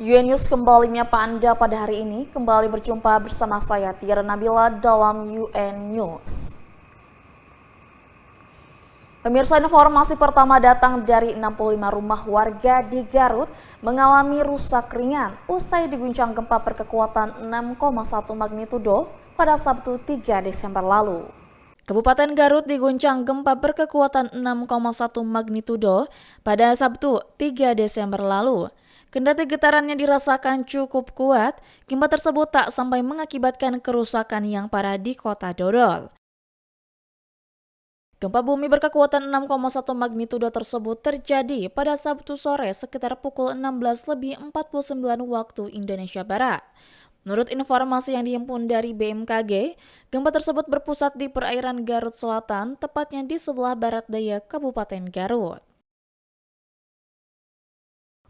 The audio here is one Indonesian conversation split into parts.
UN News kembali menyapa Anda pada hari ini. Kembali berjumpa bersama saya Tiara Nabila dalam UN News. Pemirsa, informasi pertama datang dari 65 rumah warga di Garut mengalami rusak ringan usai diguncang gempa berkekuatan 6,1 magnitudo pada Sabtu 3 Desember lalu. Kabupaten Garut diguncang gempa berkekuatan 6,1 magnitudo pada Sabtu 3 Desember lalu. Kendati getarannya dirasakan cukup kuat, gempa tersebut tak sampai mengakibatkan kerusakan yang parah di kota Dodol. Gempa bumi berkekuatan 6,1 magnitudo tersebut terjadi pada Sabtu sore sekitar pukul 16:49 waktu Indonesia Barat. Menurut informasi yang dihimpun dari BMKG, gempa tersebut berpusat di perairan Garut Selatan, tepatnya di sebelah barat daya Kabupaten Garut.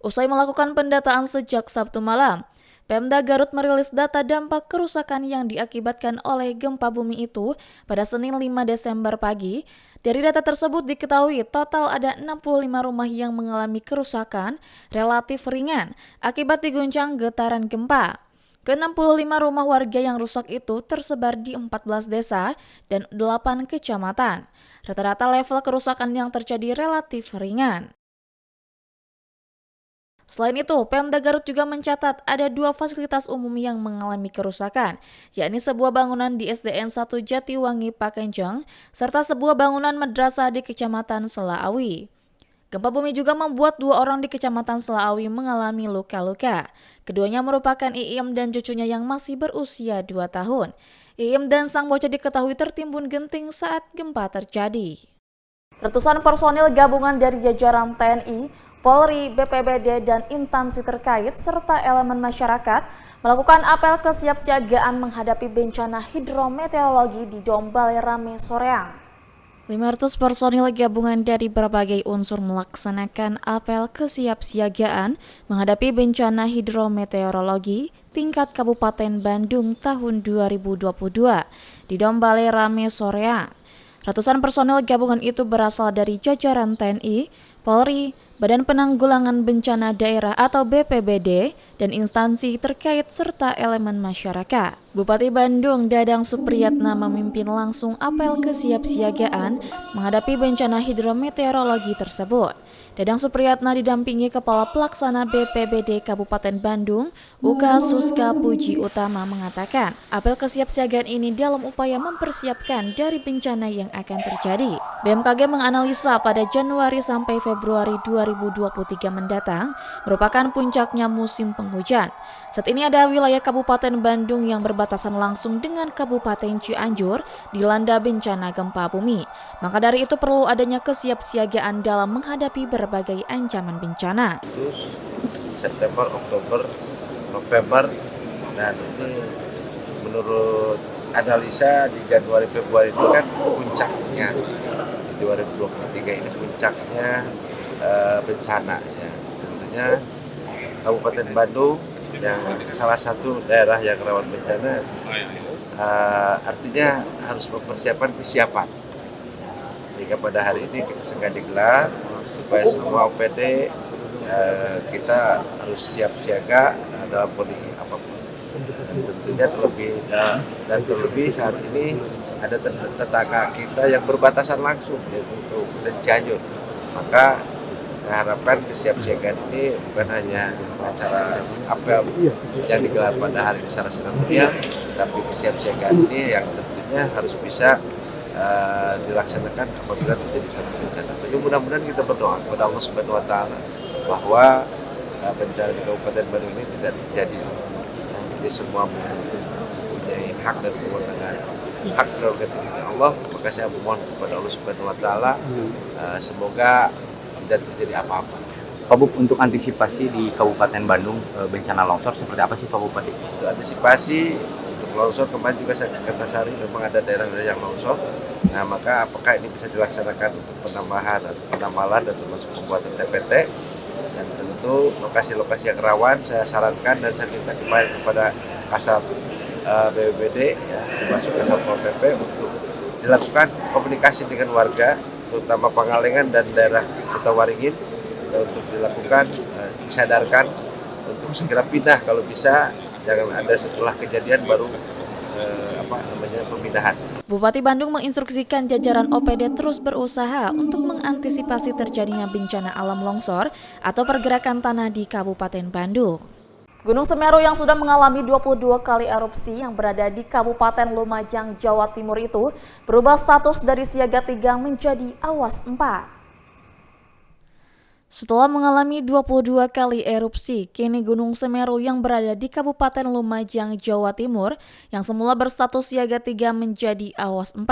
Usai melakukan pendataan sejak Sabtu malam, Pemda Garut merilis data dampak kerusakan yang diakibatkan oleh gempa bumi itu pada Senin 5 Desember pagi. Dari data tersebut diketahui total ada 65 rumah yang mengalami kerusakan relatif ringan akibat diguncang getaran gempa. Ke-65 rumah warga yang rusak itu tersebar di 14 desa dan 8 kecamatan. Rata-rata level kerusakan yang terjadi relatif ringan. Selain itu, Pemda Garut juga mencatat ada 2 fasilitas umum yang mengalami kerusakan, yakni sebuah bangunan di SDN 1 Jatiwangi Pakenjang, serta sebuah bangunan madrasah di Kecamatan Selaawi. Gempa bumi juga membuat 2 orang di Kecamatan Selaawi mengalami luka-luka. Keduanya merupakan Iim dan cucunya yang masih berusia 2 tahun. Iim dan sang bocah diketahui tertimbun genting saat gempa terjadi. Ratusan personil gabungan dari jajaran TNI, Polri, BPBD, dan instansi terkait serta elemen masyarakat melakukan apel kesiapsiagaan menghadapi bencana hidrometeorologi di Dombale Rame Soreang. 500 personil gabungan dari berbagai unsur melaksanakan apel kesiapsiagaan menghadapi bencana hidrometeorologi tingkat Kabupaten Bandung tahun 2022 di Dombale Rame Soreang. Ratusan personil gabungan itu berasal dari jajaran TNI, Polri, Badan Penanggulangan Bencana Daerah atau BPBD, dan instansi terkait serta elemen masyarakat. Bupati Bandung Dadang Supriyatna memimpin langsung apel kesiapsiagaan menghadapi bencana hidrometeorologi tersebut. Dadang Supriyatna didampingi Kepala Pelaksana BPBD Kabupaten Bandung, UK Suska Puji Utama mengatakan, apel kesiapsiagaan ini dalam upaya mempersiapkan dari bencana yang akan terjadi. BMKG menganalisa pada Januari sampai Februari 2023 mendatang merupakan puncaknya musim penghujan. Saat ini ada wilayah Kabupaten Bandung yang berbatasan langsung dengan Kabupaten Cianjur dilanda bencana gempa bumi. Maka dari itu perlu adanya kesiapsiagaan dalam menghadapi berbagai ancaman bencana. September, Oktober, November, dan ini menurut analisa di Januari Februari itu kan puncaknya. Di 2023 ini puncaknya bencananya. Tentunya Kabupaten Bandung yang salah satu daerah yang rawan bencana, artinya harus mempersiapkan kesiapan. Sehingga pada hari ini kita sengaja gelar supaya semua OPD kita harus siap siaga dalam kondisi apapun. Dan tentunya terlebih saat ini ada tetangga kita yang berbatasan langsung, yaitu Kabupaten Cianjur. Maka saya harapkan kesiapsiagaan ini bukan hanya acara apel yang digelar pada hari ini secara seremonial, tapi kesiapsiagaan ini yang tentunya harus bisa dilaksanakan apabila terjadi suatu bencana. Tapi mudah-mudahan kita berdoa kepada Allah Subhanahu Wa Taala bahwa bencana di Kabupaten Bandung ini tidak terjadi. Jadi semua mempunyai hak dan kewenangan, hak prerogatifnya Allah. Maka saya memohon kepada Allah Subhanahu Wa Taala semoga tidak terjadi apa-apa. Pak Bupati, untuk antisipasi di Kabupaten Bandung bencana longsor seperti apa sih Pak Bupati? Untuk antisipasi untuk longsor kemarin juga saya ke Kertasari memang ada daerah-daerah yang longsor. Nah maka apakah ini bisa dilaksanakan untuk penambahan atau penambalan dan termasuk pembuatan TPT, dan tentu lokasi-lokasi yang rawan saya sarankan dan saya minta kemarin kepada Kasat BPBD ya, termasuk Kasat Pol PP untuk dilakukan komunikasi dengan warga terutama Pangalengan dan daerah Kota Waringin untuk dilakukan disadarkan untuk segera pindah kalau bisa, jangan ada setelah kejadian baru pemindahan. Bupati Bandung menginstruksikan jajaran OPD terus berusaha untuk mengantisipasi terjadinya bencana alam longsor atau pergerakan tanah di Kabupaten Bandung. Gunung Semeru yang sudah mengalami 22 kali erupsi yang berada di Kabupaten Lumajang, Jawa Timur itu berubah status dari siaga 3 menjadi awas 4. Setelah mengalami 22 kali erupsi, kini Gunung Semeru yang berada di Kabupaten Lumajang, Jawa Timur yang semula berstatus siaga 3 menjadi awas 4.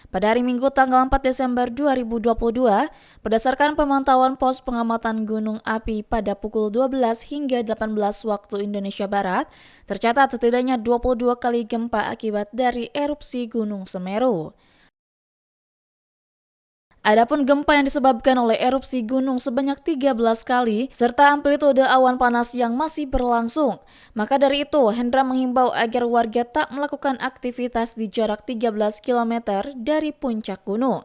Pada hari Minggu tanggal 4 Desember 2022, berdasarkan pemantauan pos pengamatan gunung api pada pukul 12 hingga 18 waktu Indonesia Barat, tercatat setidaknya 22 kali gempa akibat dari erupsi Gunung Semeru. Adapun gempa yang disebabkan oleh erupsi gunung sebanyak 13 kali, serta amplitude awan panas yang masih berlangsung. Maka dari itu, Hendra menghimbau agar warga tak melakukan aktivitas di jarak 13 km dari puncak gunung.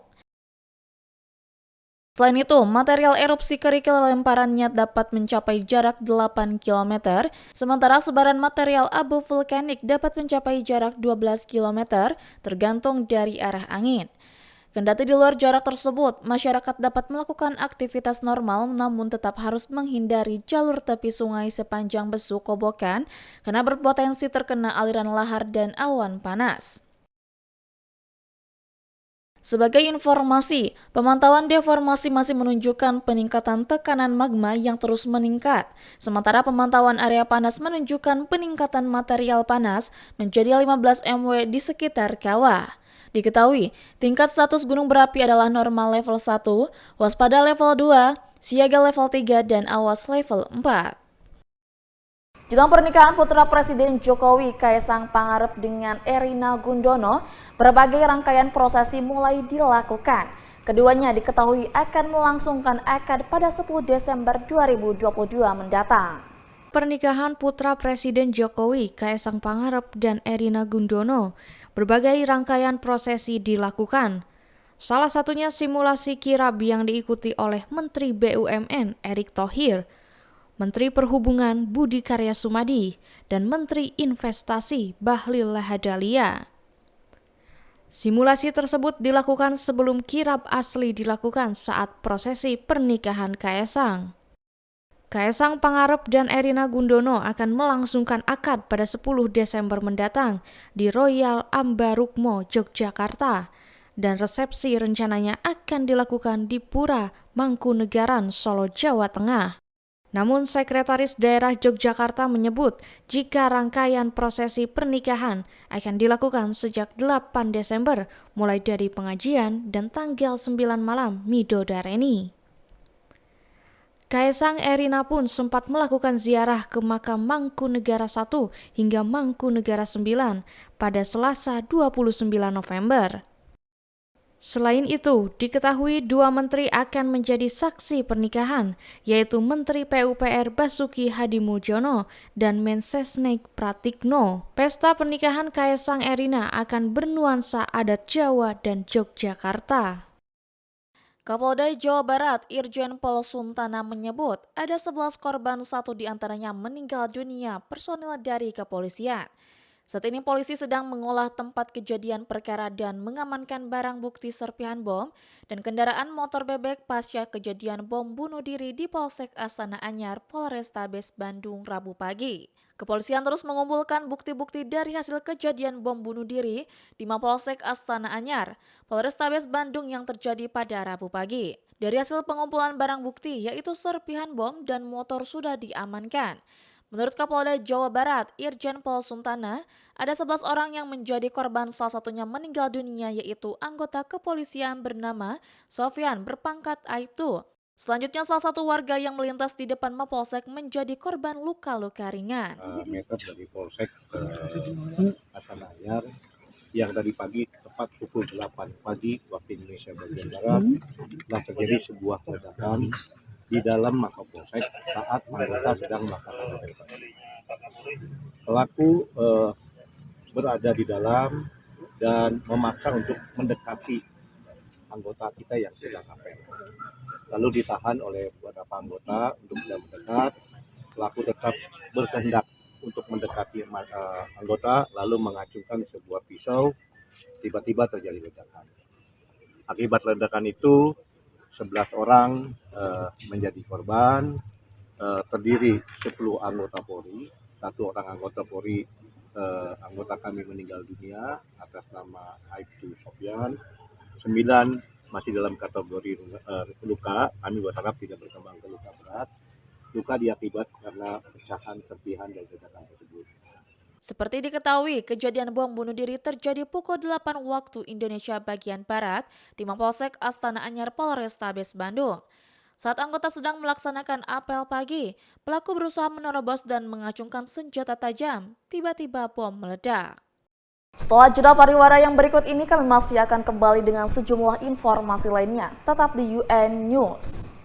Selain itu, material erupsi kerikil lemparannya dapat mencapai jarak 8 km, sementara sebaran material abu vulkanik dapat mencapai jarak 12 km, tergantung dari arah angin. Kendati di luar jarak tersebut, masyarakat dapat melakukan aktivitas normal namun tetap harus menghindari jalur tepi sungai sepanjang Besu Kobokan karena berpotensi terkena aliran lahar dan awan panas. Sebagai informasi, pemantauan deformasi masih menunjukkan peningkatan tekanan magma yang terus meningkat, sementara pemantauan area panas menunjukkan peningkatan material panas menjadi 15 mW di sekitar kawah. Diketahui, tingkat status gunung berapi adalah normal level 1, waspada level 2, siaga level 3, dan awas level 4. Jelang pernikahan putra Presiden Jokowi, Kaesang Pangarep dengan Erina Gundono, berbagai rangkaian prosesi mulai dilakukan. Keduanya diketahui akan melangsungkan akad pada 10 Desember 2022 mendatang. Pernikahan putra Presiden Jokowi, Kaesang Pangarep dan Erina Gundono, berbagai rangkaian prosesi dilakukan. Salah satunya simulasi kirab yang diikuti oleh Menteri BUMN Erick Thohir, Menteri Perhubungan Budi Karya Sumadi, dan Menteri Investasi Bahlil Lahadalia. Simulasi tersebut dilakukan sebelum kirab asli dilakukan saat prosesi pernikahan Kaesang. Kaesang Pangarep dan Erina Gundono akan melangsungkan akad pada 10 Desember mendatang di Royal Ambarukmo, Yogyakarta, dan resepsi rencananya akan dilakukan di Pura Mangkunegaran, Solo, Jawa Tengah. Namun Sekretaris Daerah Yogyakarta menyebut jika rangkaian prosesi pernikahan akan dilakukan sejak 8 Desember mulai dari pengajian dan tanggal 9 malam Midodareni. Kaesang Erina pun sempat melakukan ziarah ke makam Mangkunegara 1 hingga Mangkunegara 9 pada Selasa 29 November. Selain itu, diketahui dua menteri akan menjadi saksi pernikahan, yaitu Menteri PUPR Basuki Hadimulyono dan Mensesnek Pratikno. Pesta pernikahan Kaesang Erina akan bernuansa adat Jawa dan Yogyakarta. Kapolda Jawa Barat Irjen Pol Suntana menyebut ada 11 korban, 1 diantaranya meninggal dunia personil dari kepolisian. Saat ini polisi sedang mengolah tempat kejadian perkara dan mengamankan barang bukti serpihan bom dan kendaraan motor bebek pasca kejadian bom bunuh diri di Polsek Astana Anyar, Polrestabes Bandung Rabu pagi. Kepolisian terus mengumpulkan bukti-bukti dari hasil kejadian bom bunuh diri di Mapolsek Astana Anyar, Polrestabes Bandung yang terjadi pada Rabu pagi. Dari hasil pengumpulan barang bukti yaitu serpihan bom dan motor sudah diamankan. Menurut Kapolda Jawa Barat, Irjen Pol Suntana, ada 11 orang yang menjadi korban, salah satunya meninggal dunia yaitu anggota kepolisian bernama Sofyan berpangkat Aibtu. Selanjutnya salah satu warga yang melintas di depan Mapolsek menjadi korban luka-luka ringan. Meter dari Polsek ke Astana Anyar yang tadi pagi tepat pukul 8 pagi waktu Indonesia bagian Barat telah terjadi sebuah ledakan di dalam Mapolsek saat anggota sedang melaksanakan operasi. Pelaku berada di dalam dan memaksa untuk mendekati anggota kita yang sedang apel. Lalu ditahan oleh beberapa anggota untuk tidak mendekat. pelaku tetap berkehendak untuk mendekati anggota lalu mengacungkan sebuah pisau, tiba-tiba terjadi ledakan. Akibat ledakan itu 11 orang menjadi korban, terdiri 10 anggota Polri, 1 orang anggota Polri, anggota kami meninggal dunia atas nama Aibtu Sofyan, 9 masih dalam kategori luka, kami berharap tidak berkembang ke luka berat, luka diakibat karena pecahan serpihan dari ledakan tersebut. Seperti diketahui, kejadian bom bunuh diri terjadi pukul 8 waktu Indonesia bagian Barat di Mapolsek Astana Anyar Polrestabes Bandung. Saat anggota sedang melaksanakan apel pagi, pelaku berusaha menerobos dan mengacungkan senjata tajam. Tiba-tiba bom meledak. Setelah jeda pariwara yang berikut ini, kami masih akan kembali dengan sejumlah informasi lainnya. Tetap di UN News.